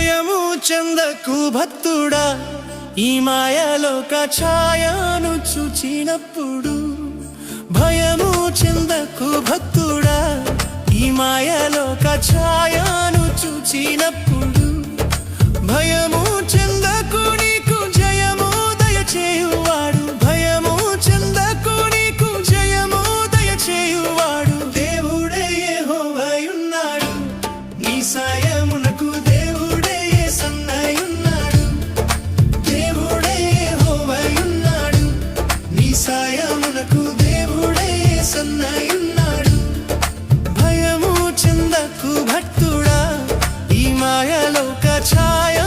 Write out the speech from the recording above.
భయము చెందకు భక్తుడా, ఈ మాయలోక ఛాయను చూచినప్పుడు. భయము చెందకు భక్తుడా, ఈ మాయలోక ఛాయను చూచినప్పుడు. భయము చెందకు, నీకు జయము దయచేయువాడు. భయము చెందకు, నీకు జయము దయచేయువాడు. దేవుడే యెహోవాయున్నాడు, నీ సాయమునకు దేవుడే యేసన్నయున్నాడు. దేవుడే యెహోవాయున్నాడు, నీ సాయమునకు దేవుడే యేసన్నయున్నాడు. భయము చెందకు భక్తుడా, ఈ మాయలోక ఛాయ